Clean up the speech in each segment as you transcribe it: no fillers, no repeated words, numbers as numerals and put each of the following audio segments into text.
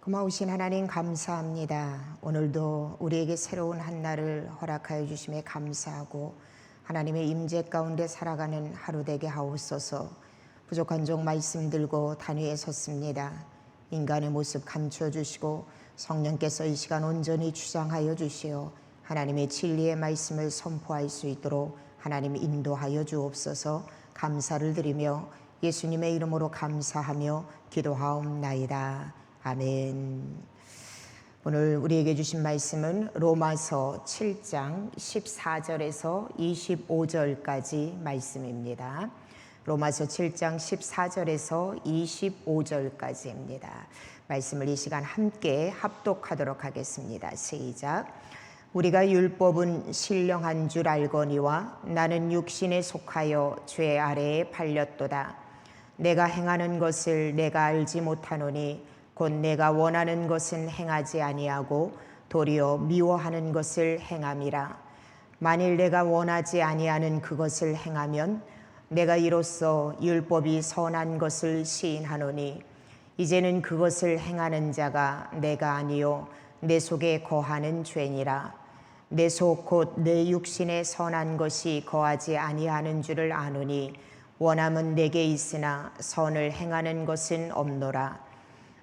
고마우신 하나님 감사합니다. 오늘도 우리에게 새로운 한 날을 허락하여 주심에 감사하고 하나님의 임재 가운데 살아가는 하루 되게 하옵소서. 부족한 종 말씀 들고 단위에 섰습니다. 인간의 모습 감추어 주시고 성령께서 이 시간 온전히 주장하여 주시어 하나님의 진리의 말씀을 선포할 수 있도록 하나님 인도하여 주옵소서. 감사를 드리며 예수님의 이름으로 감사하며 기도하옵나이다. 아멘. 오늘 우리에게 주신 말씀은 로마서 7장 14절에서 25절까지 말씀입니다. 로마서 7장 14절에서 25절까지입니다. 말씀을 이 시간 함께 합독하도록 하겠습니다. 시작. 우리가 율법은 신령한 줄 알거니와 나는 육신에 속하여 죄 아래에 팔렸도다. 내가 행하는 것을 내가 알지 못하노니 곧 내가 원하는 것은 행하지 아니하고 도리어 미워하는 것을 행함이라. 만일 내가 원하지 아니하는 그것을 행하면 내가 이로써 율법이 선한 것을 시인하노니 이제는 그것을 행하는 자가 내가 아니요 내 속에 거하는 죄니라. 내 속 곧 내 육신에 선한 것이 거하지 아니하는 줄을 아노니 원함은 내게 있으나 선을 행하는 것은 없노라.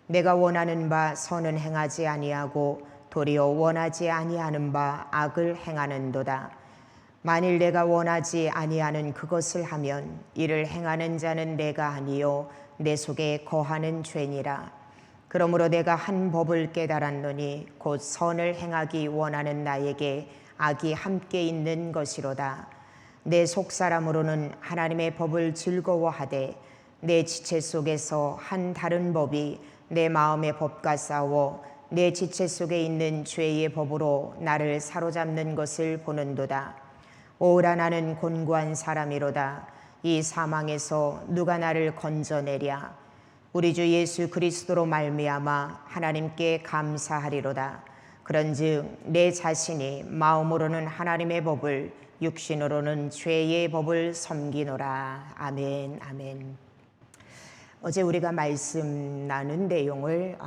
내가 원하는 바 선은 행하지 아니하고 도리어 원하지 아니하는 바 악을 행하는도다. 만일 내가 원하지 아니하는 그것을 하면 이를 행하는 자는 내가 아니요 내 속에 거하는 죄니라. 그러므로 내가 한 법을 깨달았노니 곧 선을 행하기 원하는 나에게 악이 함께 있는 것이로다. 내 속사람으로는 하나님의 법을 즐거워하되 내 지체 속에서 한 다른 법이 내 마음의 법과 싸워 내 지체 속에 있는 죄의 법으로 나를 사로잡는 것을 보는도다. 오라 나는 곤고한 사람이로다. 이 사망에서 누가 나를 건져내랴. 우리 주 예수 그리스도로 말미암아 하나님께 감사하리로다. 그런즉 내 자신이 마음으로는 하나님의 법을 육신으로는 죄의 법을 섬기노라. 아멘. 아멘. 어제 우리가 말씀 나눈 내용을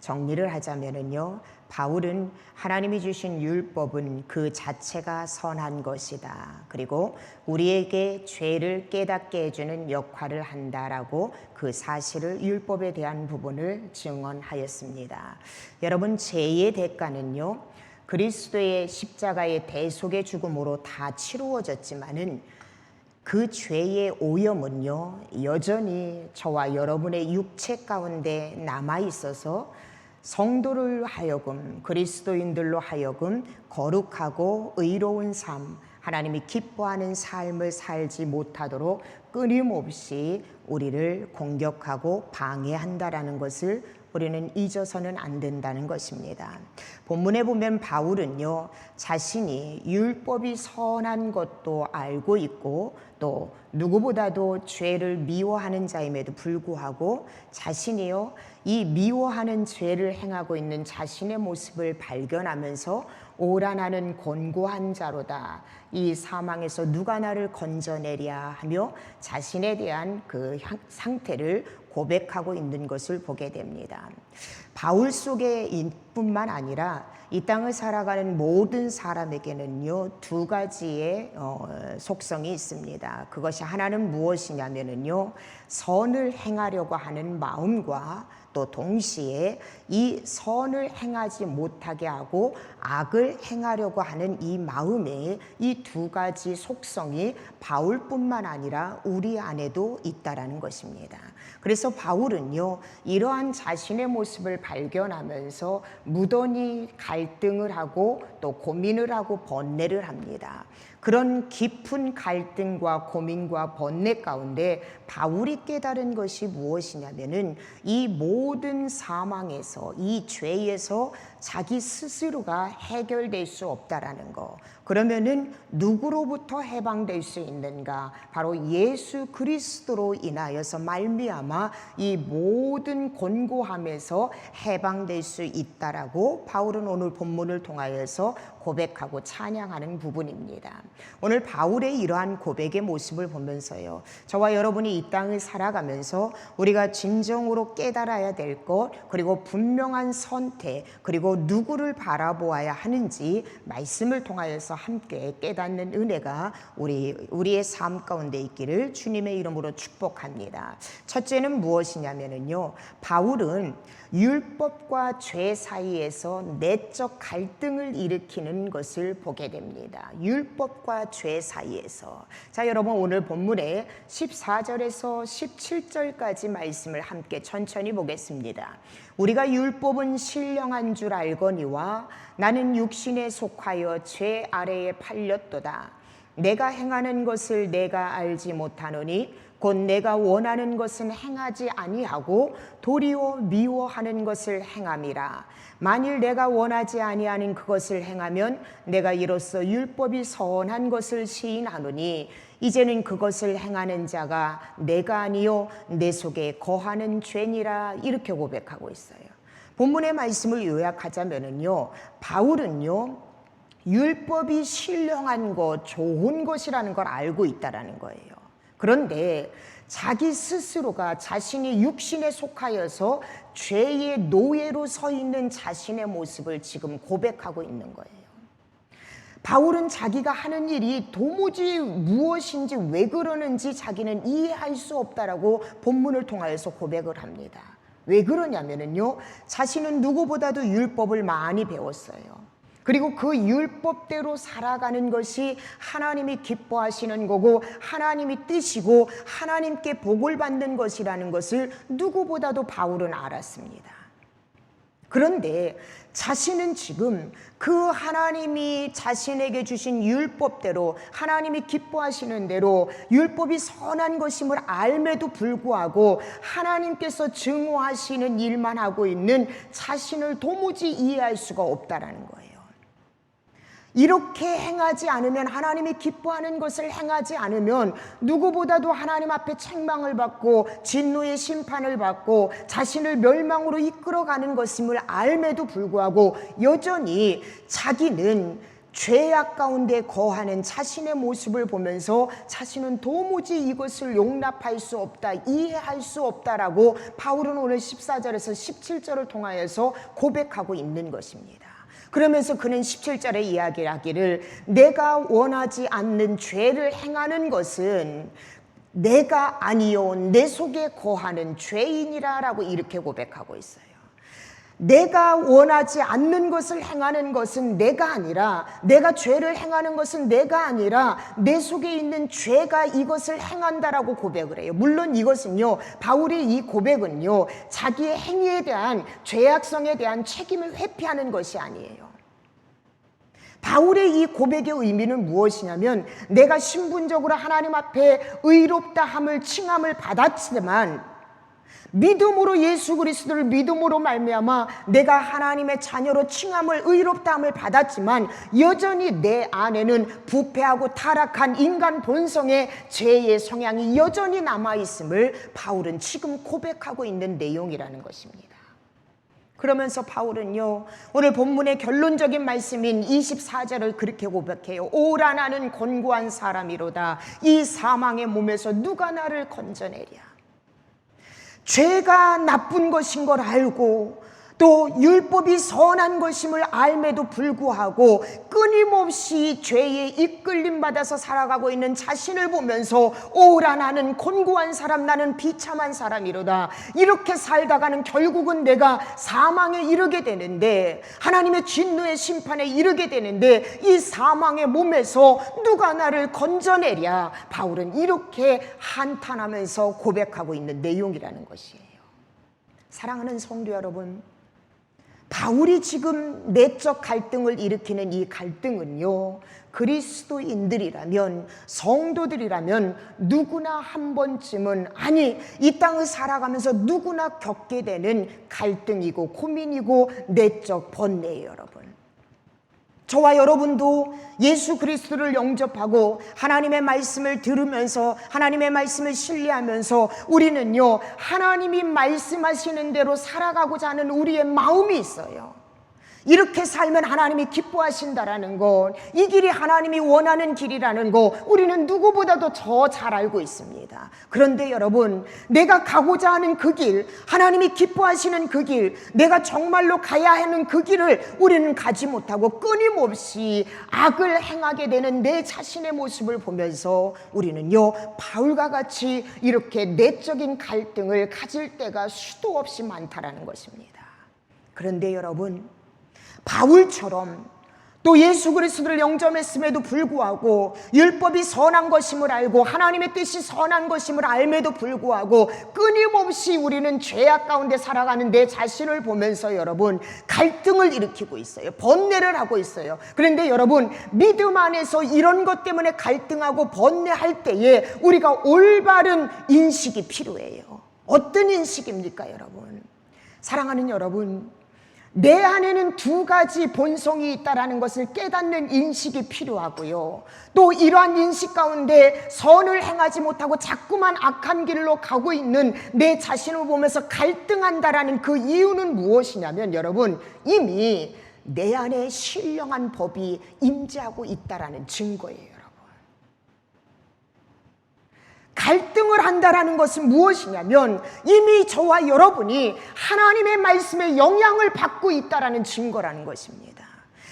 정리를 하자면요, 바울은 하나님이 주신 율법은 그 자체가 선한 것이다. 그리고 우리에게 죄를 깨닫게 해주는 역할을 한다라고 그 사실을 율법에 대한 부분을 증언하였습니다. 여러분, 죄의 대가는요, 그리스도의 십자가의 대속의 죽음으로 다 치루어졌지만은 그 죄의 오염은요, 여전히 저와 여러분의 육체 가운데 남아 있어서 성도를 하여금, 그리스도인들로 하여금 거룩하고 의로운 삶, 하나님이 기뻐하는 삶을 살지 못하도록 끊임없이 우리를 공격하고 방해한다라는 것을 우리는 잊어서는 안 된다는 것입니다. 본문에 보면 바울은요, 자신이 율법이 선한 것도 알고 있고 또 누구보다도 죄를 미워하는 자임에도 불구하고 자신이요, 이 미워하는 죄를 행하고 있는 자신의 모습을 발견하면서 오라 나는 곤고한 자로다. 이 사망에서 누가 나를 건져내랴 하며 자신에 대한 그 상태를 고백하고 있는 것을 보게 됩니다. 바울 속에 뿐만 아니라 이 땅을 살아가는 모든 사람에게는요, 두 가지의 속성이 있습니다. 그것이 하나는 무엇이냐면요, 선을 행하려고 하는 마음과 또 동시에 이 선을 행하지 못하게 하고 악을 행하려고 하는 이 마음의 이 두 가지 속성이 바울뿐만 아니라 우리 안에도 있다라는 것입니다. 그래서 바울은요, 이러한 자신의 모습을 발견하면서 무던히 갈등을 하고 또 고민을 하고 번뇌를 합니다. 그런 깊은 갈등과 고민과 번뇌 가운데 바울이 깨달은 것이 무엇이냐면은 이 모든 사망에서, 이 죄에서 자기 스스로가 해결될 수 없다라는 거. 그러면은 누구로부터 해방될 수 있는가? 바로 예수 그리스도로 인하여서 말미암아 이 모든 곤고함에서 해방될 수 있다라고 바울은 오늘 본문을 통하여서 고백하고 찬양하는 부분입니다. 오늘 바울의 이러한 고백의 모습을 보면서요, 저와 여러분이 이 땅을 살아가면서 우리가 진정으로 깨달아야 될 것, 그리고 분명한 선택, 그리고 누구를 바라보아야 하는지 말씀을 통하여서 함께 깨닫는 은혜가 우리의 삶 가운데 있기를 주님의 이름으로 축복합니다. 첫째는 무엇이냐면요, 바울은 율법과 죄 사이에서 내적 갈등을 일으키는 것을 보게 됩니다. 율법과 죄 사이에서. 자, 여러분, 오늘 본문에 14절에서 17절까지 말씀을 함께 천천히 보겠습니다. 우리가 율법은 신령한 줄 알거니와 나는 육신에 속하여 죄 아래에 팔렸도다. 내가 행하는 것을 내가 알지 못하노니 곧 내가 원하는 것은 행하지 아니하고 도리어 미워하는 것을 행함이라. 만일 내가 원하지 아니하는 그것을 행하면 내가 이로써 율법이 선한 것을 시인하노니 이제는 그것을 행하는 자가 내가 아니요 내 속에 거하는 죄니라. 이렇게 고백하고 있어요. 본문의 말씀을 요약하자면요, 바울은요, 율법이 신령한 것, 좋은 것이라는 걸 알고 있다라는 거예요. 그런데 자기 스스로가 자신이 육신에 속하여서 죄의 노예로 서 있는 자신의 모습을 지금 고백하고 있는 거예요. 바울은 자기가 하는 일이 도무지 무엇인지 왜 그러는지 자기는 이해할 수 없다라고 본문을 통하여서 고백을 합니다. 왜 그러냐면요, 자신은 누구보다도 율법을 많이 배웠어요. 그리고 그 율법대로 살아가는 것이 하나님이 기뻐하시는 거고 하나님이 뜻이고 하나님께 복을 받는 것이라는 것을 누구보다도 바울은 알았습니다. 그런데 자신은 지금 그 하나님이 자신에게 주신 율법대로, 하나님이 기뻐하시는 대로 율법이 선한 것임을 알매도 불구하고 하나님께서 증오하시는 일만 하고 있는 자신을 도무지 이해할 수가 없다라는 거예요. 이렇게 행하지 않으면, 하나님이 기뻐하는 것을 행하지 않으면 누구보다도 하나님 앞에 책망을 받고 진노의 심판을 받고 자신을 멸망으로 이끌어가는 것임을 알매도 불구하고 여전히 자기는 죄악 가운데 거하는 자신의 모습을 보면서 자신은 도무지 이것을 용납할 수 없다, 이해할 수 없다라고 바울은 오늘 14절에서 17절을 통하여서 고백하고 있는 것입니다. 그러면서 그는 17절에 이야기하기를 내가 원하지 않는 죄를 행하는 것은 내가 아니요 내 속에 거하는 죄인이라 라고 이렇게 고백하고 있어요. 내가 원하지 않는 것을 행하는 것은 내가 아니라, 내가 죄를 행하는 것은 내가 아니라 내 속에 있는 죄가 이것을 행한다라고 고백을 해요. 물론 이것은요, 바울의 이 고백은요, 자기의 행위에 대한 죄악성에 대한 책임을 회피하는 것이 아니에요. 바울의 이 고백의 의미는 무엇이냐면, 내가 신분적으로 하나님 앞에 의롭다 함을 칭함을 받았지만 믿음으로, 예수 그리스도를 믿음으로 말미암아 내가 하나님의 자녀로 칭함을, 의롭다 함을 받았지만 여전히 내 안에는 부패하고 타락한 인간 본성의 죄의 성향이 여전히 남아있음을 바울은 지금 고백하고 있는 내용이라는 것입니다. 그러면서 바울은요, 오늘 본문의 결론적인 말씀인 24절을 그렇게 고백해요. 오라 나는 곤고한 사람이로다. 이 사망의 몸에서 누가 나를 건져내랴. 죄가 나쁜 것인 걸 알고 또 율법이 선한 것임을 알매도 불구하고 끊임없이 죄에 이끌림 받아서 살아가고 있는 자신을 보면서 오라 나는 곤고한 사람, 나는 비참한 사람이로다. 이렇게 살다가는 결국은 내가 사망에 이르게 되는데, 하나님의 진노의 심판에 이르게 되는데 이 사망의 몸에서 누가 나를 건져내랴. 바울은 이렇게 한탄하면서 고백하고 있는 내용이라는 것이에요. 사랑하는 성도 여러분, 바울이 지금 내적 갈등을 일으키는 이 갈등은요, 그리스도인들이라면, 성도들이라면 누구나 한 번쯤은, 아니 이 땅을 살아가면서 누구나 겪게 되는 갈등이고 고민이고 내적 번뇌예요. 여러분, 저와 여러분도 예수 그리스도를 영접하고 하나님의 말씀을 들으면서 하나님의 말씀을 신뢰하면서 우리는요, 하나님이 말씀하시는 대로 살아가고자 하는 우리의 마음이 있어요. 이렇게 살면 하나님이 기뻐하신다라는 것, 이 길이 하나님이 원하는 길이라는 것 우리는 누구보다도 더 잘 알고 있습니다. 그런데 여러분, 내가 가고자 하는 그 길, 하나님이 기뻐하시는 그 길, 내가 정말로 가야 하는 그 길을 우리는 가지 못하고 끊임없이 악을 행하게 되는 내 자신의 모습을 보면서 우리는요, 바울과 같이 이렇게 내적인 갈등을 가질 때가 수도 없이 많다라는 것입니다. 그런데 여러분, 바울처럼 또 예수 그리스도를 영접했음에도 불구하고 율법이 선한 것임을 알고 하나님의 뜻이 선한 것임을 알매도 불구하고 끊임없이 우리는 죄악 가운데 살아가는 내 자신을 보면서 여러분 갈등을 일으키고 있어요. 번뇌를 하고 있어요. 그런데 여러분, 믿음 안에서 이런 것 때문에 갈등하고 번뇌할 때에 우리가 올바른 인식이 필요해요. 어떤 인식입니까, 여러분? 사랑하는 여러분, 내 안에는 두 가지 본성이 있다는 것을 깨닫는 인식이 필요하고요. 또 이러한 인식 가운데 선을 행하지 못하고 자꾸만 악한 길로 가고 있는 내 자신을 보면서 갈등한다라는 그 이유는 무엇이냐면 여러분, 이미 내 안에 신령한 법이 임재하고 있다라는 증거예요. 갈등을 한다라는 것은 무엇이냐면 이미 저와 여러분이 하나님의 말씀에 영향을 받고 있다라는 증거라는 것입니다.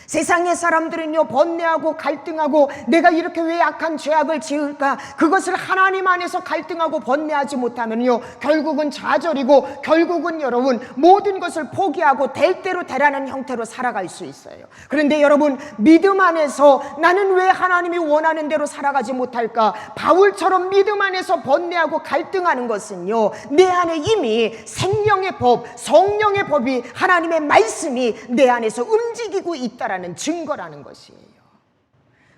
세상의 사람들은요, 번뇌하고 갈등하고 내가 이렇게 왜 악한 죄악을 지을까, 그것을 하나님 안에서 갈등하고 번뇌하지 못하면요 결국은 좌절이고 결국은 여러분 모든 것을 포기하고 될 대로 되라는 형태로 살아갈 수 있어요. 그런데 여러분, 믿음 안에서 나는 왜 하나님이 원하는 대로 살아가지 못할까, 바울처럼 믿음 안에서 번뇌하고 갈등하는 것은요, 내 안에 이미 생명의 법, 성령의 법이, 하나님의 말씀이 내 안에서 움직이고 있다라는 증거라는 것이에요.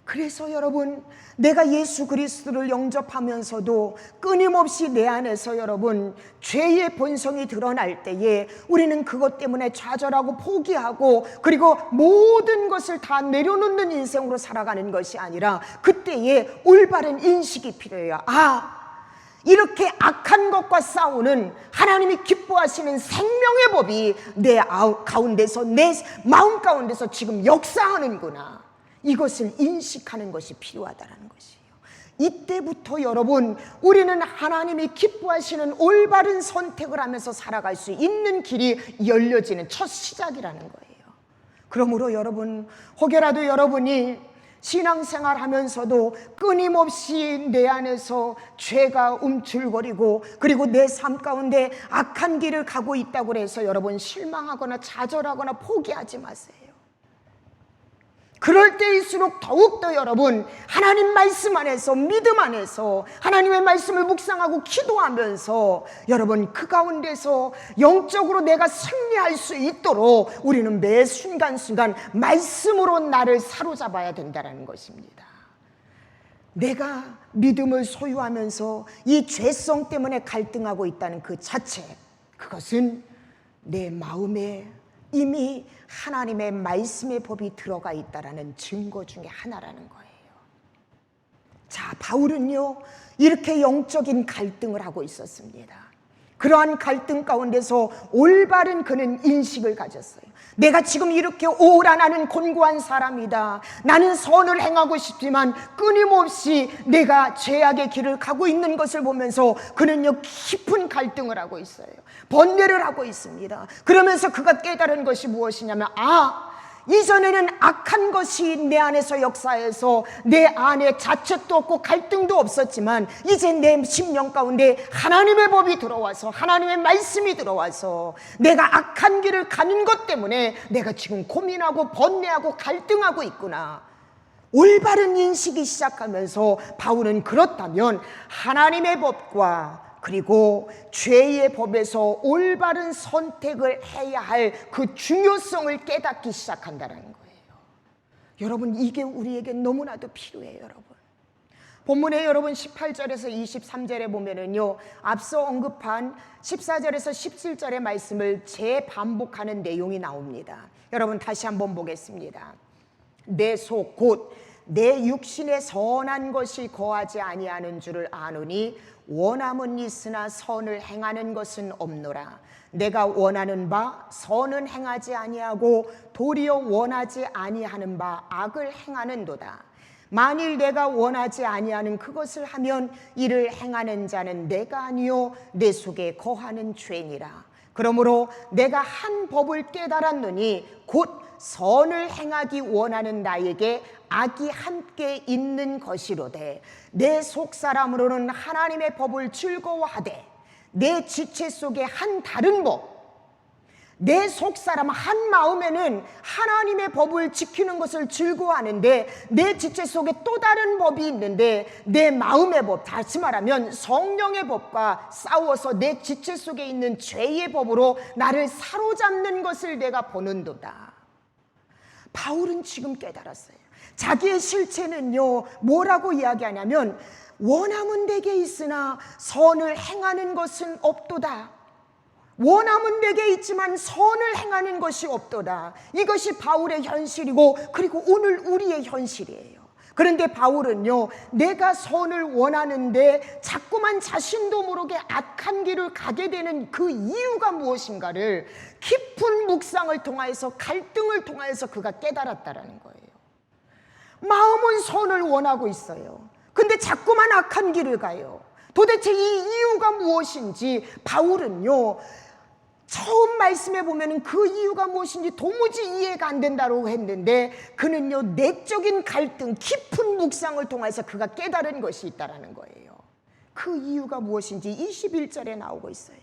그래서 여러분, 내가 예수 그리스도를 영접하면서도 끊임없이 내 안에서 여러분 죄의 본성이 드러날 때에 우리는 그것 때문에 좌절하고 포기하고 그리고 모든 것을 다 내려놓는 인생으로 살아가는 것이 아니라 그때에 올바른 인식이 필요해요. 이렇게 악한 것과 싸우는 하나님이 기뻐하시는 생명의 법이 내 가운데서, 내 마음 가운데서 지금 역사하는구나, 이것을 인식하는 것이 필요하다는 것이에요. 이때부터 여러분, 우리는 하나님이 기뻐하시는 올바른 선택을 하면서 살아갈 수 있는 길이 열려지는 첫 시작이라는 거예요. 그러므로 여러분, 혹여라도 여러분이 신앙생활 하면서도 끊임없이 내 안에서 죄가 움츠러거리고 그리고 내 삶 가운데 악한 길을 가고 있다고 해서 여러분 실망하거나 좌절하거나 포기하지 마세요. 그럴 때일수록 더욱더 여러분 하나님 말씀 안에서, 믿음 안에서 하나님의 말씀을 묵상하고 기도하면서 여러분 그 가운데서 영적으로 내가 승리할 수 있도록 우리는 매 순간순간 말씀으로 나를 사로잡아야 된다는 것입니다. 내가 믿음을 소유하면서 이 죄성 때문에 갈등하고 있다는 그 자체, 그것은 내 마음에 이미 하나님의 말씀의 법이 들어가 있다라는 증거 중에 하나라는 거예요. 자, 바울은요 이렇게 영적인 갈등을 하고 있었습니다. 그러한 갈등 가운데서 올바른 그는 인식을 가졌어요. 내가 지금 이렇게 오라, 나는 곤고한 사람이다. 나는 선을 행하고 싶지만 끊임없이 내가 죄악의 길을 가고 있는 것을 보면서 그는요 깊은 갈등을 하고 있어요. 번뇌를 하고 있습니다. 그러면서 그가 깨달은 것이 무엇이냐면 이전에는 악한 것이 내 안에서 역사해서 내 안에 자책도 없고 갈등도 없었지만 이제 내 심령 가운데 하나님의 법이 들어와서, 하나님의 말씀이 들어와서 내가 악한 길을 가는 것 때문에 내가 지금 고민하고 번뇌하고 갈등하고 있구나, 올바른 인식이 시작하면서 바울은 그렇다면 하나님의 법과 그리고 죄의 법에서 올바른 선택을 해야 할 그 중요성을 깨닫기 시작한다는 거예요. 여러분, 이게 우리에게 너무나도 필요해요. 여러분, 본문에 여러분 18절에서 23절에 보면은요 앞서 언급한 14절에서 17절의 말씀을 재반복하는 내용이 나옵니다. 여러분 다시 한번 보겠습니다. 내 속 곧 내 육신에 선한 것이 거하지 아니하는 줄을 아노니 원함은 있으나 선을 행하는 것은 없노라. 내가 원하는 바 선은 행하지 아니하고 도리어 원하지 아니하는 바 악을 행하는도다. 만일 내가 원하지 아니하는 그것을 하면 이를 행하는 자는 내가 아니요 내 속에 거하는 죄니라. 그러므로 내가 한 법을 깨달았노니 곧 선을 행하기 원하는 나에게 악이 함께 있는 것이로되 내 속사람으로는 하나님의 법을 즐거워하되 내 지체 속에 한 다른 법, 내 속사람 한 마음에는 하나님의 법을 지키는 것을 즐거워하는데 내 지체 속에 또 다른 법이 있는데 내 마음의 법, 다시 말하면 성령의 법과 싸워서 내 지체 속에 있는 죄의 법으로 나를 사로잡는 것을 내가 보는도다. 바울은 지금 깨달았어요. 자기의 실체는요, 뭐라고 이야기하냐면 원함은 내게 있으나 선을 행하는 것은 없도다. 원함은 내게 있지만 선을 행하는 것이 없도다. 이것이 바울의 현실이고 그리고 오늘 우리의 현실이에요. 그런데 바울은요, 내가 선을 원하는데 자꾸만 자신도 모르게 악한 길을 가게 되는 그 이유가 무엇인가를 깊은 묵상을 통하여서 갈등을 통하여서 그가 깨달았다라는 거예요. 마음은 선을 원하고 있어요. 근데 자꾸만 악한 길을 가요. 도대체 이 이유가 무엇인지 바울은요, 처음 말씀해 보면 그 이유가 무엇인지 도무지 이해가 안 된다고 했는데 그는요, 내적인 갈등, 깊은 묵상을 통해서 그가 깨달은 것이 있다라는 거예요. 그 이유가 무엇인지 21절에 나오고 있어요.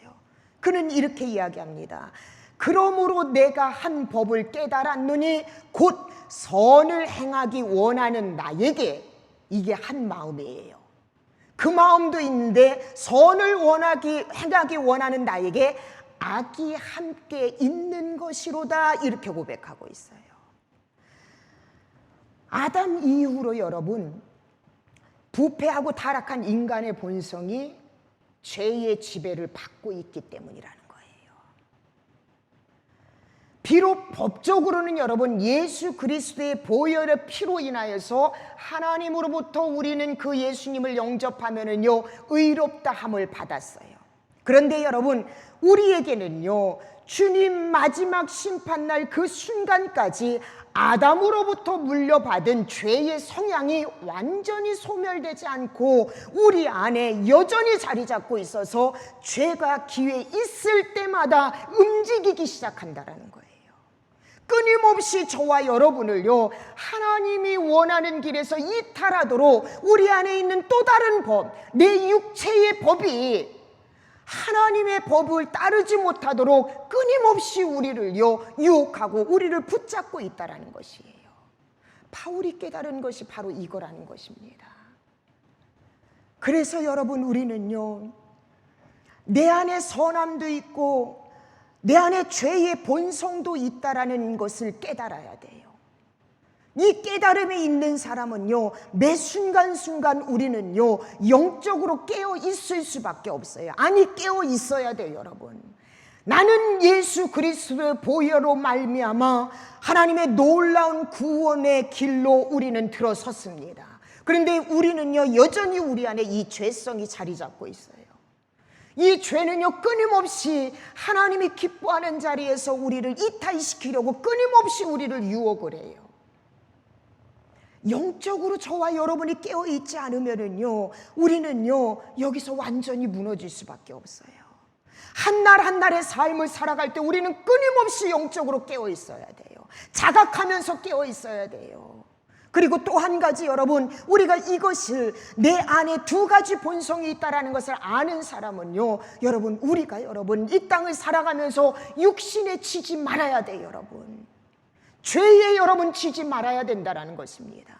그는 이렇게 이야기합니다. 그러므로 내가 한 법을 깨달았노니 곧 선을 행하기 원하는 나에게, 이게 한 마음이에요. 그 마음도 있는데 선을 행하기 원하는 나에게 악이 함께 있는 것이로다, 이렇게 고백하고 있어요. 아담 이후로 여러분, 부패하고 타락한 인간의 본성이 죄의 지배를 받고 있기 때문이라는 거예요. 비록 법적으로는 여러분 예수 그리스도의 보혈의 피로 인하여서 하나님으로부터 우리는 그 예수님을 영접하면은요, 의롭다 함을 받았어요. 그런데 여러분, 우리에게는요, 주님 마지막 심판날 그 순간까지 아담으로부터 물려받은 죄의 성향이 완전히 소멸되지 않고 우리 안에 여전히 자리 잡고 있어서 죄가 기회 있을 때마다 움직이기 시작한다는 거예요. 끊임없이 저와 여러분을요, 하나님이 원하는 길에서 이탈하도록 우리 안에 있는 또 다른 법, 내 육체의 법이 하나님의 법을 따르지 못하도록 끊임없이 우리를요, 유혹하고 우리를 붙잡고 있다라는 것이에요. 바울이 깨달은 것이 바로 이거라는 것입니다. 그래서 여러분, 우리는요, 내 안에 선함도 있고 내 안에 죄의 본성도 있다라는 것을 깨달아야 돼요. 이 깨달음이 있는 사람은요, 매 순간순간 우리는요, 영적으로 깨어 있을 수밖에 없어요. 아니, 깨어 있어야 돼요, 여러분. 나는 예수 그리스도의 보혈로 말미암아 하나님의 놀라운 구원의 길로 우리는 들어섰습니다. 그런데 우리는요, 여전히 우리 안에 이 죄성이 자리 잡고 있어요. 이 죄는요, 끊임없이 하나님이 기뻐하는 자리에서 우리를 이탈시키려고 끊임없이 우리를 유혹을 해요. 영적으로 저와 여러분이 깨어있지 않으면은요, 우리는요, 여기서 완전히 무너질 수밖에 없어요. 한 날 한 날의 삶을 살아갈 때 우리는 끊임없이 영적으로 깨어있어야 돼요. 자각하면서 깨어있어야 돼요. 그리고 또 한 가지, 여러분, 우리가 이것을 내 안에 두 가지 본성이 있다는 것을 아는 사람은요, 여러분, 우리가 여러분 이 땅을 살아가면서 육신에 치지 말아야 돼요. 여러분, 죄에 여러분 치지 말아야 된다는 것입니다.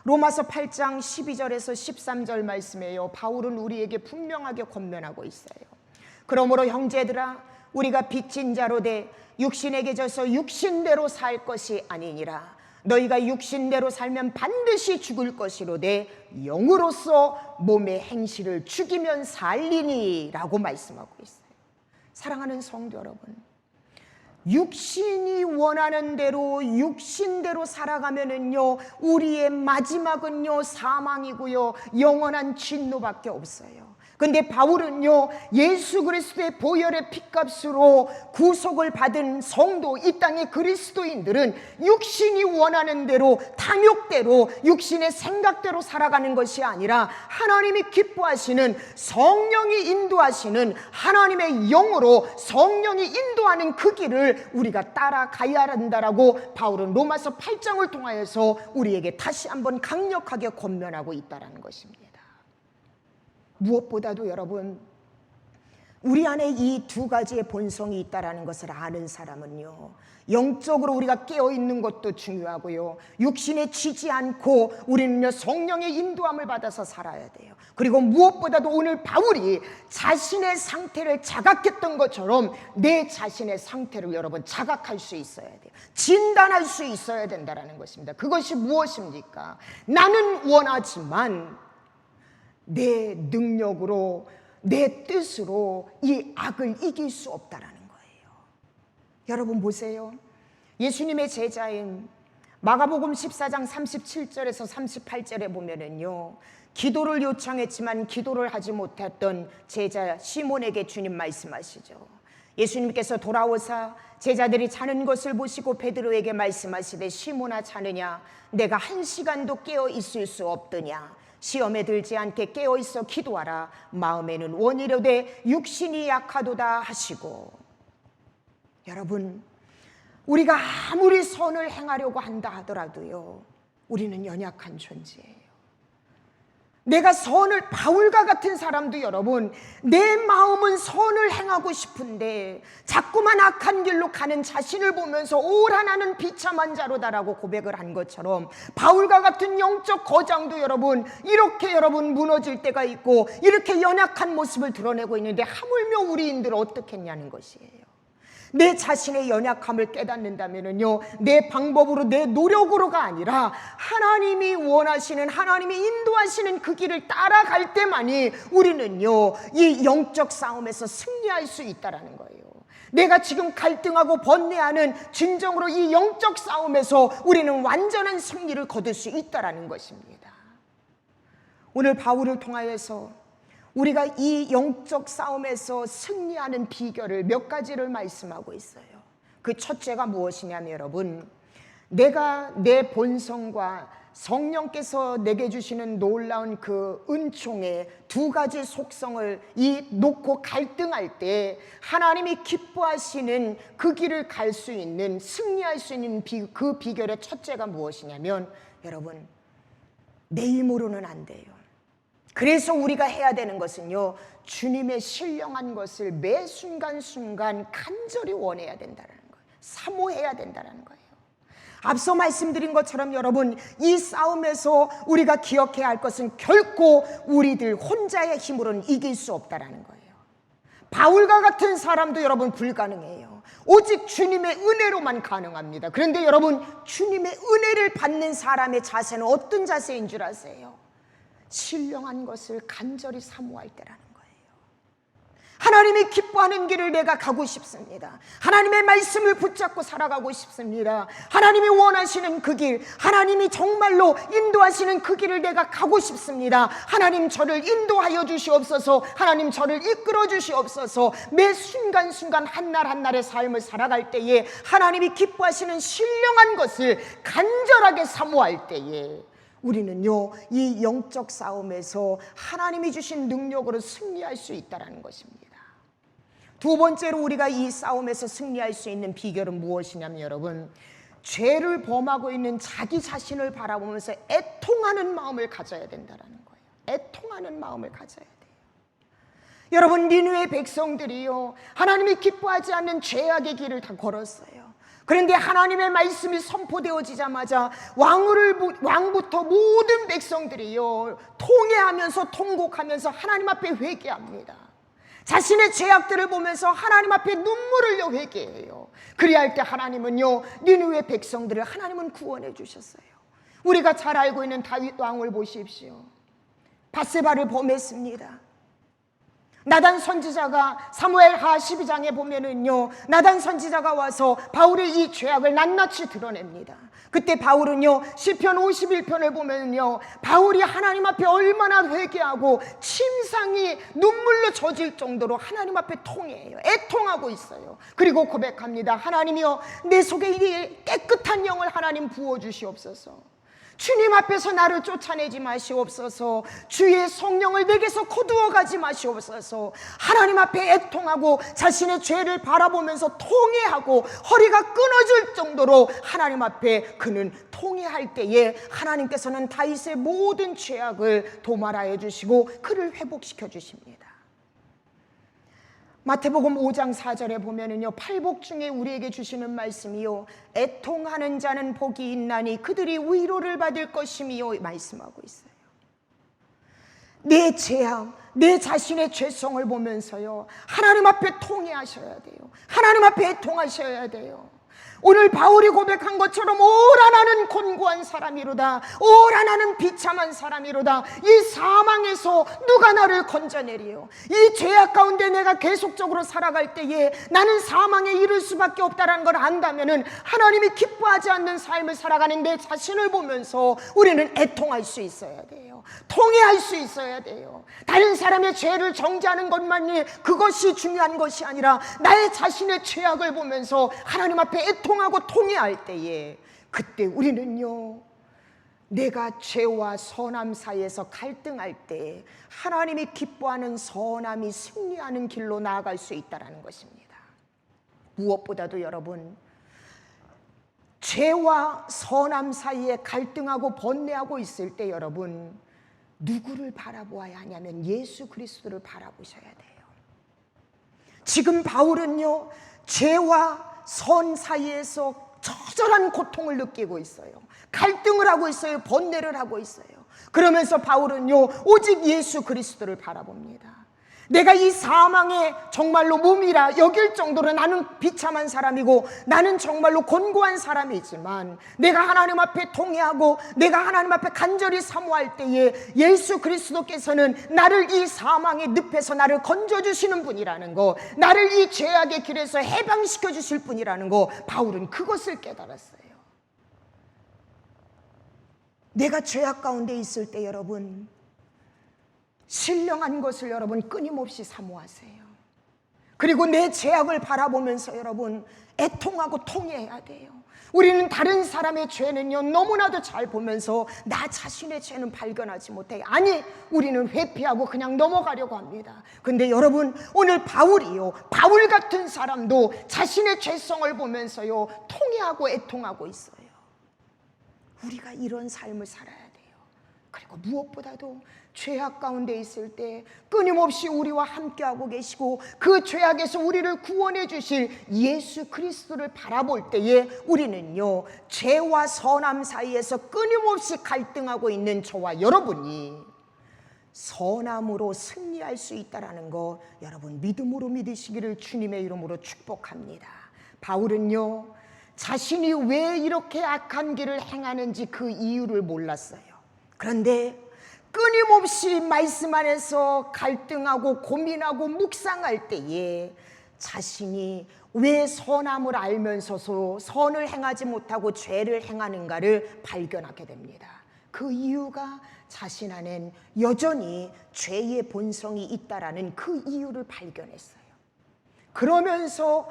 로마서 8장 12절에서 13절 말씀에요, 바울은 우리에게 분명하게 권면하고 있어요. 그러므로 형제들아, 우리가 빚진 자로 돼 육신에게 져서 육신대로 살 것이 아니니라. 너희가 육신대로 살면 반드시 죽을 것이로되 영으로서 몸의 행실을 죽이면 살리니 라고 말씀하고 있어요. 사랑하는 성도 여러분, 육신이 원하는 대로 육신대로 살아가면은요, 우리의 마지막은요 사망이고요, 영원한 진노밖에 없어요. 근데 바울은요, 예수 그리스도의 보혈의 핏값으로 구속을 받은 성도, 이 땅의 그리스도인들은 육신이 원하는 대로, 탐욕대로, 육신의 생각대로 살아가는 것이 아니라 하나님이 기뻐하시는, 성령이 인도하시는 하나님의 영으로 성령이 인도하는 그 길을 우리가 따라가야 한다라고 바울은 로마서 8장을 통하여서 우리에게 다시 한번 강력하게 권면하고 있다는 것입니다. 무엇보다도 여러분, 우리 안에 이 두 가지의 본성이 있다는 것을 아는 사람은요, 영적으로 우리가 깨어있는 것도 중요하고요, 육신에 지지 않고 우리는요 성령의 인도함을 받아서 살아야 돼요. 그리고 무엇보다도 오늘 바울이 자신의 상태를 자각했던 것처럼 내 자신의 상태를 여러분 자각할 수 있어야 돼요. 진단할 수 있어야 된다는 것입니다. 그것이 무엇입니까? 나는 원하지만 내 능력으로, 내 뜻으로 이 악을 이길 수 없다는 거예요. 여러분 보세요. 예수님의 제자인 마가복음 14장 37절에서 38절에 보면은요, 기도를 요청했지만 기도를 하지 못했던 제자 시몬에게 주님 말씀하시죠. 예수님께서 돌아오사 제자들이 자는 것을 보시고 베드로에게 말씀하시되, 시몬아 자느냐? 내가 1시간도 깨어 있을 수 없더냐? 시험에 들지 않게 깨어있어 기도하라. 마음에는 원이로되 육신이 약하도다 하시고. 여러분, 우리가 아무리 선을 행하려고 한다 하더라도요, 우리는 연약한 존재예요. 내가 선을, 바울과 같은 사람도 여러분, 내 마음은 선을 행하고 싶은데 자꾸만 악한 길로 가는 자신을 보면서 오라 나는 비참한 자로다라고 고백을 한 것처럼, 바울과 같은 영적 거장도 여러분 이렇게 여러분 무너질 때가 있고 이렇게 연약한 모습을 드러내고 있는데, 하물며 우리인들 어떻게 했냐는 것이에요. 내 자신의 연약함을 깨닫는다면요, 내 방법으로, 내 노력으로가 아니라 하나님이 원하시는, 하나님이 인도하시는 그 길을 따라갈 때만이 우리는요 이 영적 싸움에서 승리할 수 있다는 거예요. 내가 지금 갈등하고 번뇌하는 진정으로 이 영적 싸움에서 우리는 완전한 승리를 거둘 수 있다는 것입니다. 오늘 바울을 통하여서 우리가 이 영적 싸움에서 승리하는 비결을 몇 가지를 말씀하고 있어요. 그 첫째가 무엇이냐면 여러분, 내가 내 본성과 성령께서 내게 주시는 놀라운 그 은총의 두 가지 속성을 놓고 갈등할 때 하나님이 기뻐하시는 그 길을 갈 수 있는, 승리할 수 있는 그 비결의 첫째가 무엇이냐면 여러분, 내 힘으로는 안 돼요. 그래서 우리가 해야 되는 것은요, 주님의 신령한 것을 매 순간순간 간절히 원해야 된다는 거예요. 사모해야 된다는 거예요. 앞서 말씀드린 것처럼 여러분, 이 싸움에서 우리가 기억해야 할 것은 결코 우리들 혼자의 힘으로는 이길 수 없다는 거예요. 바울과 같은 사람도 여러분 불가능해요. 오직 주님의 은혜로만 가능합니다. 그런데 여러분, 주님의 은혜를 받는 사람의 자세는 어떤 자세인 줄 아세요? 신령한 것을 간절히 사모할 때라는 거예요. 하나님이 기뻐하는 길을 내가 가고 싶습니다. 하나님의 말씀을 붙잡고 살아가고 싶습니다. 하나님이 원하시는 그 길, 하나님이 정말로 인도하시는 그 길을 내가 가고 싶습니다. 하나님 저를 인도하여 주시옵소서. 하나님 저를 이끌어 주시옵소서. 매 순간순간 한날 한날의 삶을 살아갈 때에 하나님이 기뻐하시는 신령한 것을 간절하게 사모할 때에 우리는요 이 영적 싸움에서 하나님이 주신 능력으로 승리할 수 있다는 것입니다. 두 번째로 우리가 이 싸움에서 승리할 수 있는 비결은 무엇이냐면 여러분, 죄를 범하고 있는 자기 자신을 바라보면서 애통하는 마음을 가져야 된다는 거예요. 애통하는 마음을 가져야 돼요. 여러분, 니느웨 백성들이요 하나님이 기뻐하지 않는 죄악의 길을 다 걸었어요. 그런데 하나님의 말씀이 선포되어지자마자 왕부터 모든 백성들이요 통회하면서 통곡하면서 하나님 앞에 회개합니다. 자신의 죄악들을 보면서 하나님 앞에 눈물을 흘려 회개해요. 그리할 때 하나님은요 니느웨 백성들을 하나님은 구원해 주셨어요. 우리가 잘 알고 있는 다윗 왕을 보십시오. 밧세바를 범했습니다. 나단 선지자가 사무엘하 12장에 보면은요, 나단 선지자가 와서 바울의 이 죄악을 낱낱이 드러냅니다. 그때 바울은요, 시편 51편을 보면요, 바울이 하나님 앞에 얼마나 회개하고 침상이 눈물로 젖을 정도로 하나님 앞에 통해요. 애통하고 있어요. 그리고 고백합니다. 하나님이여, 내 속에 이 깨끗한 영을 하나님 부어주시옵소서. 주님 앞에서 나를 쫓아내지 마시옵소서. 주의 성령을 내게서 거두어 가지 마시옵소서. 하나님 앞에 애통하고 자신의 죄를 바라보면서 통회하고 허리가 끊어질 정도로 하나님 앞에 그는 통회할 때에 하나님께서는 다윗의 모든 죄악을 도말하여 주시고 그를 회복시켜 주십니다. 마태복음 5장 4절에 보면은요, 팔복 중에 우리에게 주시는 말씀이요, 애통하는 자는 복이 있나니 그들이 위로를 받을 것이미요 말씀하고 있어요. 내 죄악, 내 자신의 죄성을 보면서요, 하나님 앞에 통회하셔야 돼요. 하나님 앞에 애통하셔야 돼요. 오늘 바울이 고백한 것처럼 오라 나는 곤고한 사람이로다, 오라 나는 비참한 사람이로다. 이 사망에서 누가 나를 건져내리요? 이 죄악 가운데 내가 계속적으로 살아갈 때에 나는 사망에 이를 수밖에 없다는 걸 안다면은 하나님이 기뻐하지 않는 삶을 살아가는 내 자신을 보면서 우리는 애통할 수 있어야 돼요. 통회할 수 있어야 돼요. 다른 사람의 죄를 정죄하는 것만이 그것이 중요한 것이 아니라 나의 자신의 죄악을 보면서 하나님 앞에 애통하고 통회할 때에, 그때 우리는요, 내가 죄와 선함 사이에서 갈등할 때 하나님이 기뻐하는 선함이 승리하는 길로 나아갈 수 있다는 것입니다. 무엇보다도 여러분, 죄와 선함 사이에 갈등하고 번뇌하고 있을 때 여러분, 누구를 바라보아야 하냐면 예수 그리스도를 바라보셔야 돼요. 지금 바울은요, 죄와 선 사이에서 처절한 고통을 느끼고 있어요. 갈등을 하고 있어요. 번뇌를 하고 있어요. 그러면서 바울은요, 오직 예수 그리스도를 바라봅니다. 내가 이 사망에 정말로 몸이라 여길 정도로 나는 비참한 사람이고 나는 정말로 곤고한 사람이지만, 내가 하나님 앞에 통회하고 내가 하나님 앞에 간절히 사모할 때에 예수 그리스도께서는 나를 이 사망의 늪에서 나를 건져주시는 분이라는 거, 나를 이 죄악의 길에서 해방시켜 주실 분이라는 거, 바울은 그것을 깨달았어요. 내가 죄악 가운데 있을 때 여러분, 신령한 것을 여러분 끊임없이 사모하세요. 그리고 내 죄악을 바라보면서 여러분 애통하고 통회해야 돼요. 우리는 다른 사람의 죄는요, 너무나도 잘 보면서 나 자신의 죄는 발견하지 못해요. 아니, 우리는 회피하고 그냥 넘어가려고 합니다. 근데 여러분, 오늘 바울이요, 바울 같은 사람도 자신의 죄성을 보면서요 통회하고 애통하고 있어요. 우리가 이런 삶을 살아야 돼요. 그리고 무엇보다도 죄악 가운데 있을 때 끊임없이 우리와 함께하고 계시고 그 죄악에서 우리를 구원해 주실 예수 그리스도를 바라볼 때에 우리는요, 죄와 선함 사이에서 끊임없이 갈등하고 있는 저와 여러분이 선함으로 승리할 수 있다는 거 여러분 믿음으로 믿으시기를 주님의 이름으로 축복합니다. 바울은요, 자신이 왜 이렇게 악한 길을 행하는지 그 이유를 몰랐어요. 그런데 끊임없이 말씀 안에서 갈등하고 고민하고 묵상할 때에 자신이 왜 선함을 알면서도 선을 행하지 못하고 죄를 행하는가를 발견하게 됩니다. 그 이유가 자신 안엔 여전히 죄의 본성이 있다라는 그 이유를 발견했어요. 그러면서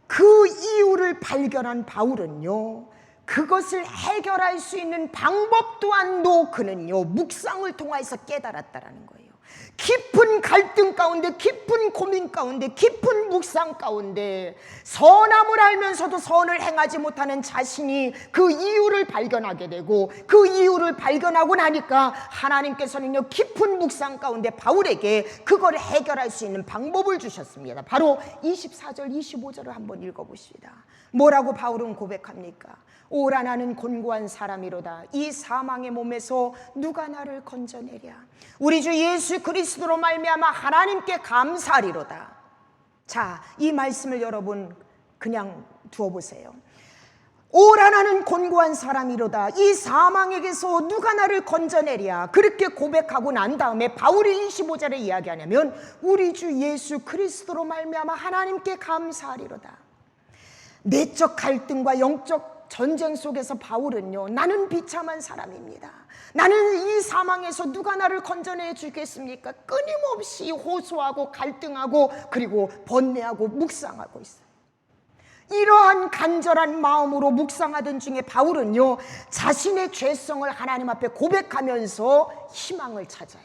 그 이유를 발견한 바울은요, 그것을 해결할 수 있는 방법 또한도 그는요, 묵상을 통해서 깨달았다라는 거예요. 깊은 갈등 가운데, 깊은 고민 가운데, 깊은 묵상 가운데 선함을 알면서도 선을 행하지 못하는 자신이 그 이유를 발견하게 되고, 그 이유를 발견하고 나니까 하나님께서는요, 깊은 묵상 가운데 바울에게 그걸 해결할 수 있는 방법을 주셨습니다. 바로 24절 25절을 한번 읽어보시다. 뭐라고 바울은 고백합니까? 오라 나는 곤고한 사람이로다. 이 사망의 몸에서 누가 나를 건져내랴. 우리 주 예수 그리스도로 말미암아 하나님께 감사하리로다. 자, 이 말씀을 여러분 그냥 두어보세요. 오라 나는 곤고한 사람이로다. 이 사망에게서 누가 나를 건져내랴. 그렇게 고백하고 난 다음에 바울이 25절에 이야기하냐면 우리 주 예수 그리스도로 말미암아 하나님께 감사하리로다. 내적 갈등과 영적 전쟁 속에서 바울은요, 나는 비참한 사람입니다. 나는 이 사망에서 누가 나를 건져내 주겠습니까? 끊임없이 호소하고 갈등하고 그리고 번뇌하고 묵상하고 있어요. 이러한 간절한 마음으로 묵상하던 중에 바울은요, 자신의 죄성을 하나님 앞에 고백하면서 희망을 찾아요.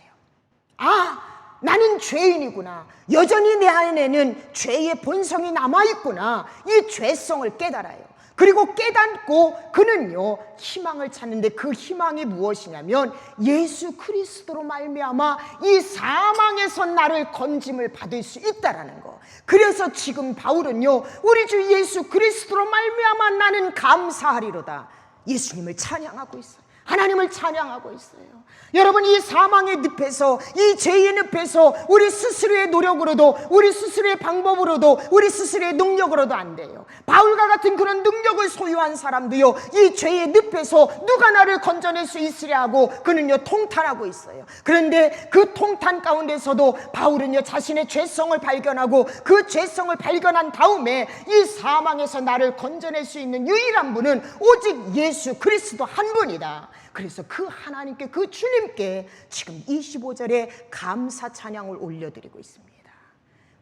아, 나는 죄인이구나. 여전히 내 안에는 죄의 본성이 남아있구나. 이 죄성을 깨달아요. 그리고 깨닫고 그는요, 희망을 찾는데 그 희망이 무엇이냐면 예수 그리스도로 말미암아 이 사망에서 나를 건짐을 받을 수 있다라는 거. 그래서 지금 바울은요, 우리 주 예수 그리스도로 말미암아 나는 감사하리로다. 예수님을 찬양하고 있어요. 하나님을 찬양하고 있어요. 여러분, 이 사망의 늪에서, 이 죄의 늪에서 우리 스스로의 노력으로도, 우리 스스로의 방법으로도, 우리 스스로의 능력으로도 안 돼요. 바울과 같은 그런 능력을 소유한 사람도요, 이 죄의 늪에서 누가 나를 건져낼 수 있으랴 하고 그는요 통탄하고 있어요. 그런데 그 통탄 가운데서도 바울은요 자신의 죄성을 발견하고 그 죄성을 발견한 다음에 이 사망에서 나를 건져낼 수 있는 유일한 분은 오직 예수 그리스도 한 분이다. 그래서 그 하나님께, 그 주님께 지금 25절에 감사 찬양을 올려드리고 있습니다.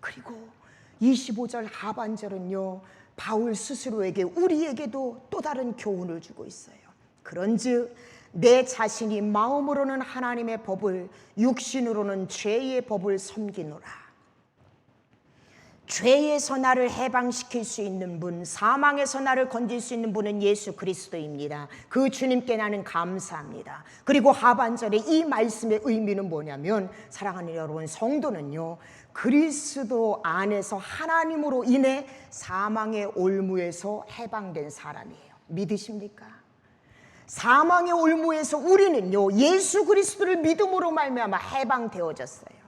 그리고 25절 하반절은요, 바울 스스로에게, 우리에게도 또 다른 교훈을 주고 있어요. 그런즉 내 자신이 마음으로는 하나님의 법을, 육신으로는 죄의 법을 섬기노라. 죄에서 나를 해방시킬 수 있는 분, 사망에서 나를 건질 수 있는 분은 예수 그리스도입니다. 그 주님께 나는 감사합니다. 그리고 하반절에 이 말씀의 의미는 뭐냐면, 사랑하는 여러분, 성도는요 그리스도 안에서 하나님으로 인해 사망의 올무에서 해방된 사람이에요. 믿으십니까? 사망의 올무에서 우리는요 예수 그리스도를 믿음으로 말미암아 해방되어졌어요.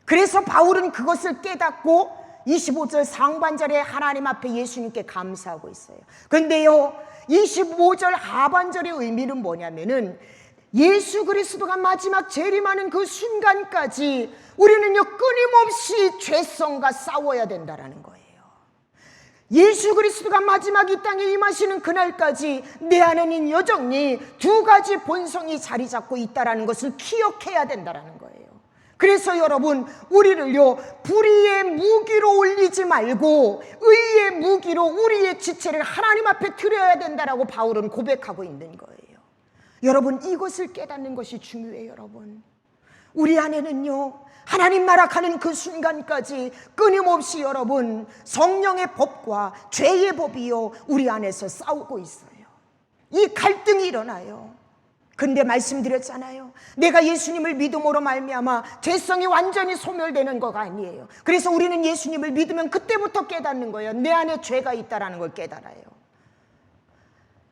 그래서 바울은 그것을 깨닫고 25절 상반절에 하나님 앞에 예수님께 감사하고 있어요. 그런데요 25절 하반절의 의미는 뭐냐면은, 예수 그리스도가 마지막 재림하는 그 순간까지 우리는요 끊임없이 죄성과 싸워야 된다라는 거예요. 예수 그리스도가 마지막 이 땅에 임하시는 그날까지 내 안에는 여전히 두 가지 본성이 자리 잡고 있다라는 것을 기억해야 된다라는 거예요. 그래서 여러분, 우리를요 불의의 무기로 올리지 말고 의의 무기로 우리의 지체를 하나님 앞에 드려야 된다라고 바울은 고백하고 있는 거예요. 여러분, 이것을 깨닫는 것이 중요해요. 여러분, 우리 안에는요 하나님 나라 가는 그 순간까지 끊임없이 여러분 성령의 법과 죄의 법이요 우리 안에서 싸우고 있어요. 이 갈등이 일어나요. 근데 말씀드렸잖아요, 내가 예수님을 믿음으로 말미암아 죄성이 완전히 소멸되는 거가 아니에요. 그래서 우리는 예수님을 믿으면 그때부터 깨닫는 거예요. 내 안에 죄가 있다라는 걸 깨달아요.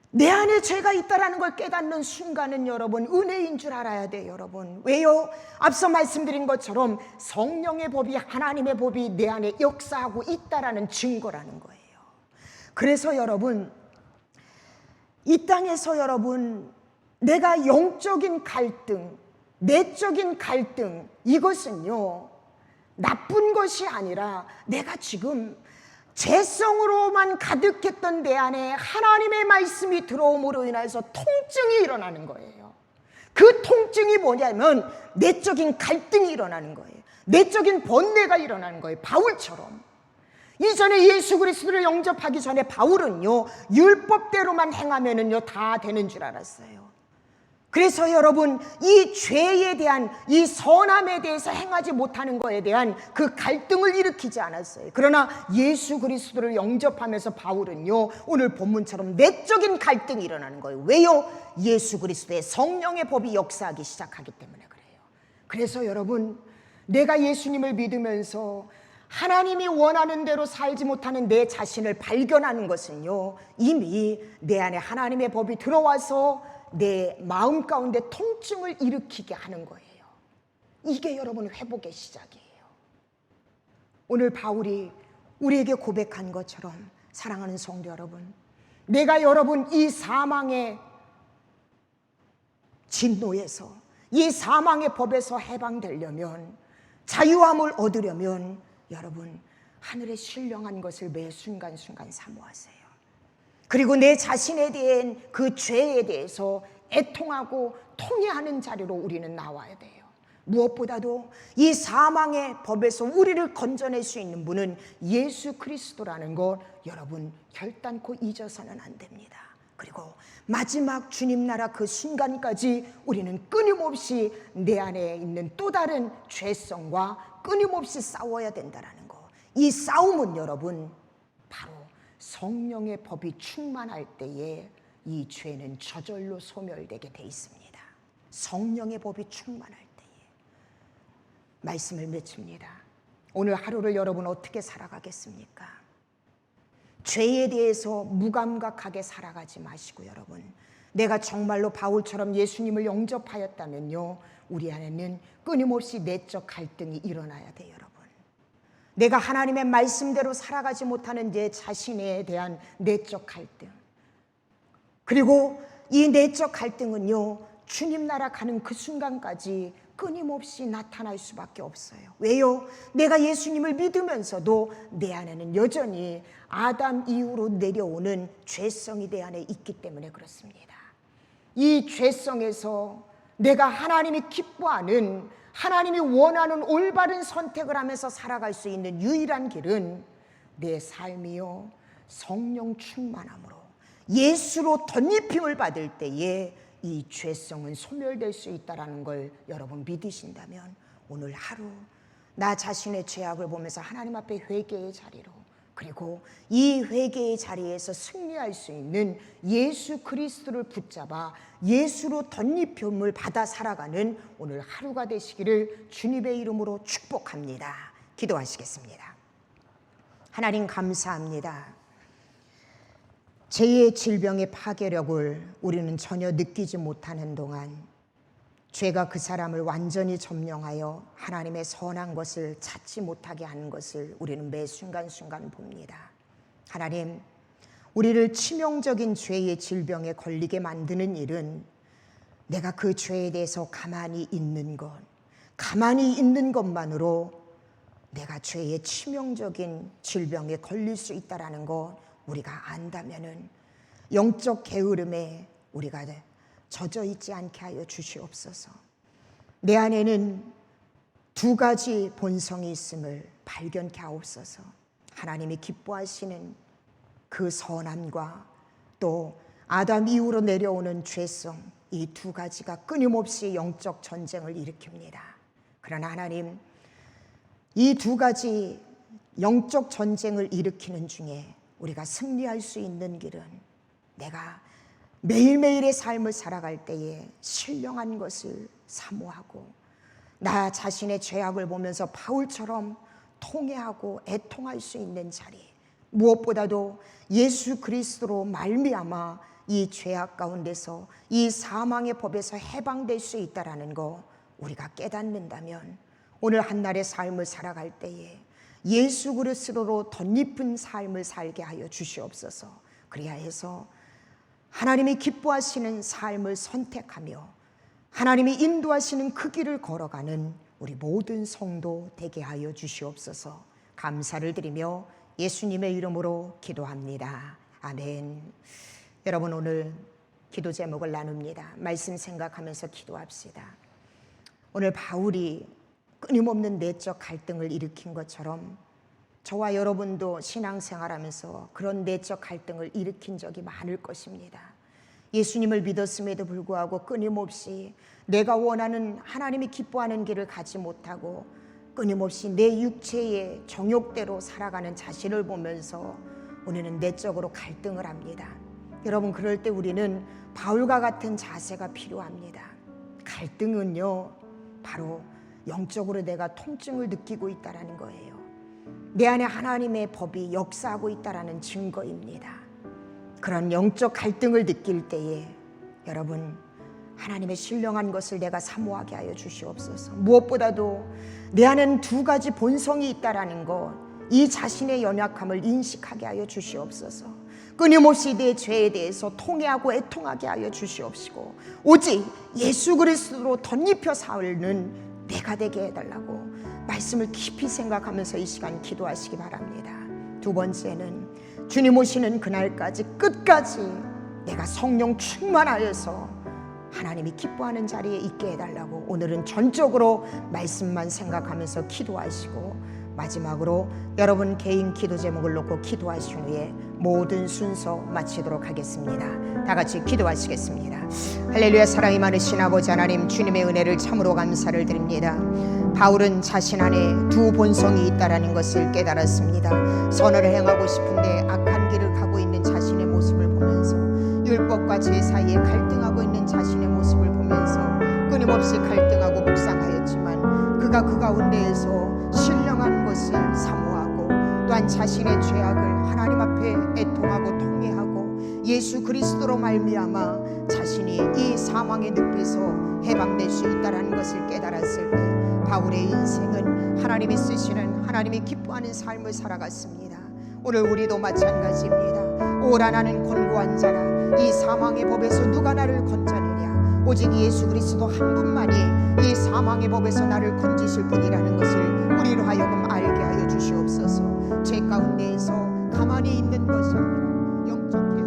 내 안에 죄가 있다라는 걸 깨닫는 순간은 여러분 은혜인 줄 알아야 돼요. 여러분, 왜요? 앞서 말씀드린 것처럼 성령의 법이, 하나님의 법이 내 안에 역사하고 있다라는 증거라는 거예요. 그래서 여러분, 이 땅에서 여러분 내가 영적인 갈등, 내적인 갈등, 이것은요 나쁜 것이 아니라 내가 지금 죄성으로만 가득했던 내 안에 하나님의 말씀이 들어옴으로 인해서 통증이 일어나는 거예요. 그 통증이 뭐냐면 내적인 갈등이 일어나는 거예요. 내적인 번뇌가 일어나는 거예요. 바울처럼 이전에 예수 그리스도를 영접하기 전에 바울은요 율법대로만 행하면은요 다 되는 줄 알았어요. 그래서 여러분, 이 죄에 대한, 이 선함에 대해서 행하지 못하는 것에 대한 그 갈등을 일으키지 않았어요. 그러나 예수 그리스도를 영접하면서 바울은요 오늘 본문처럼 내적인 갈등이 일어나는 거예요. 왜요? 예수 그리스도의 성령의 법이 역사하기 시작하기 때문에 그래요. 그래서 여러분, 내가 예수님을 믿으면서 하나님이 원하는 대로 살지 못하는 내 자신을 발견하는 것은요 이미 내 안에 하나님의 법이 들어와서 내 마음 가운데 통증을 일으키게 하는 거예요. 이게 여러분 회복의 시작이에요. 오늘 바울이 우리에게 고백한 것처럼, 사랑하는 성도 여러분, 내가 여러분 이 사망의 진노에서, 이 사망의 법에서 해방되려면, 자유함을 얻으려면 여러분 하늘의 신령한 것을 매 순간순간 사모하세요. 그리고 내 자신에 대한 그 죄에 대해서 애통하고 통회하는 자리로 우리는 나와야 돼요. 무엇보다도 이 사망의 법에서 우리를 건져낼 수 있는 분은 예수 그리스도라는 것 여러분 결단코 잊어서는 안 됩니다. 그리고 마지막 주님 나라 그 순간까지 우리는 끊임없이 내 안에 있는 또 다른 죄성과 끊임없이 싸워야 된다는 것. 이 싸움은 여러분 바로 성령의 법이 충만할 때에 이 죄는 저절로 소멸되게 돼 있습니다. 성령의 법이 충만할 때에. 말씀을 맺힙니다. 오늘 하루를 여러분 어떻게 살아가겠습니까? 죄에 대해서 무감각하게 살아가지 마시고 여러분, 내가 정말로 바울처럼 예수님을 영접하였다면요, 우리 안에는 끊임없이 내적 갈등이 일어나야 돼요. 여러분, 내가 하나님의 말씀대로 살아가지 못하는 내 자신에 대한 내적 갈등, 그리고 이 내적 갈등은요 주님 나라 가는 그 순간까지 끊임없이 나타날 수밖에 없어요. 왜요? 내가 예수님을 믿으면서도 내 안에는 여전히 아담 이후로 내려오는 죄성이 내 안에 있기 때문에 그렇습니다. 이 죄성에서 내가 하나님이 기뻐하는, 하나님이 원하는 올바른 선택을 하면서 살아갈 수 있는 유일한 길은 내 삶이요 성령 충만함으로 예수로 덧입힘을 받을 때에 이 죄성은 소멸될 수 있다는 걸 여러분 믿으신다면 오늘 하루 나 자신의 죄악을 보면서 하나님 앞에 회개의 자리로, 그리고 이 회개의 자리에서 승리할 수 있는 예수 그리스도를 붙잡아 예수로 덧입힘을 받아 살아가는 오늘 하루가 되시기를 주님의 이름으로 축복합니다. 기도하시겠습니다. 하나님 감사합니다. 죄의 질병의 파괴력을 우리는 전혀 느끼지 못하는 동안 죄가 그 사람을 완전히 점령하여 하나님의 선한 것을 찾지 못하게 하는 것을 우리는 매 순간순간 봅니다. 하나님, 우리를 치명적인 죄의 질병에 걸리게 만드는 일은 내가 그 죄에 대해서 가만히 있는 것, 가만히 있는 것만으로 내가 죄의 치명적인 질병에 걸릴 수 있다는 것 우리가 안다면은 영적 게으름에 우리가 젖어 있지 않게 하여 주시옵소서. 내 안에는 두 가지 본성이 있음을 발견케 하옵소서. 하나님이 기뻐하시는 그 선함과 또 아담 이후로 내려오는 죄성, 이 두 가지가 끊임없이 영적 전쟁을 일으킵니다. 그러나 하나님, 이 두 가지 영적 전쟁을 일으키는 중에 우리가 승리할 수 있는 길은 내가 매일매일의 삶을 살아갈 때에 신령한 것을 사모하고 나 자신의 죄악을 보면서 바울처럼 통회하고 애통할 수 있는 자리, 무엇보다도 예수 그리스도로 말미암아 이 죄악 가운데서 이 사망의 법에서 해방될 수 있다는 거 우리가 깨닫는다면 오늘 한날의 삶을 살아갈 때에 예수 그리스도로 덧입은 삶을 살게 하여 주시옵소서. 그래야 해서 하나님이 기뻐하시는 삶을 선택하며 하나님이 인도하시는 그 길을 걸어가는 우리 모든 성도 되게 하여 주시옵소서. 감사를 드리며 예수님의 이름으로 기도합니다. 아멘. 여러분, 오늘 기도 제목을 나눕니다. 말씀 생각하면서 기도합시다. 오늘 바울이 끊임없는 내적 갈등을 일으킨 것처럼 저와 여러분도 신앙생활하면서 그런 내적 갈등을 일으킨 적이 많을 것입니다. 예수님을 믿었음에도 불구하고 끊임없이 내가 원하는 하나님이 기뻐하는 길을 가지 못하고 끊임없이 내 육체의 정욕대로 살아가는 자신을 보면서 우리는 내적으로 갈등을 합니다. 여러분, 그럴 때 우리는 바울과 같은 자세가 필요합니다. 갈등은요, 바로 영적으로 내가 통증을 느끼고 있다는 거예요. 내 안에 하나님의 법이 역사하고 있다는 증거입니다. 그런 영적 갈등을 느낄 때에 여러분, 하나님의 신령한 것을 내가 사모하게 하여 주시옵소서. 무엇보다도 내 안에는 두 가지 본성이 있다는 것, 이 자신의 연약함을 인식하게 하여 주시옵소서. 끊임없이 내 죄에 대해서 통회하고 애통하게 하여 주시옵시고 오직 예수 그리스도로 덧입혀 살는 내가 되게 해달라고 말씀을 깊이 생각하면서 이 시간 기도하시기 바랍니다. 두 번째는 주님 오시는 그날까지 끝까지 내가 성령 충만하여서 하나님이 기뻐하는 자리에 있게 해달라고 오늘은 전적으로 말씀만 생각하면서 기도하시고 마지막으로 여러분 개인 기도 제목을 놓고 기도하신 후에 모든 순서 마치도록 하겠습니다. 다 같이 기도하시겠습니다. 할렐루야. 사랑이 많으신 아버지 하나님, 주님의 은혜를 참으로 감사를 드립니다. 바울은 자신 안에 두 본성이 있다라는 것을 깨달았습니다. 선을 행하고 싶은데 악한 길을 가고 있는 자신의 모습을 보면서 율법과 죄 사이에 갈등하고 있는 자신의 모습을 보면서 끊임없이 갈등하고 묵상하였지만 그가 그 가운데에서 신령한 것을 사모하고 또한 자신의 죄악을 하나님 앞에 애통하고 통회하고 예수 그리스도로 말미암아 자신이 이 사망의 늪에서 해방될 수 있다는 것을 깨달았을 때 바울의 인생은 하나님이 쓰시는 하나님이 기뻐하는 삶을 살아갔습니다. 오늘 우리도 마찬가지입니다. 오라 나는 곤고한 자라 이 사망의 법에서 누가 나를 건져내랴. 오직 예수 그리스도 한 분만이 이 사망의 법에서 나를 건지실 분이라는 것을 우리로 하여금 알게 하여 주시옵소서. 죄 가운데에서 가만히 있는 것이 아니라 영적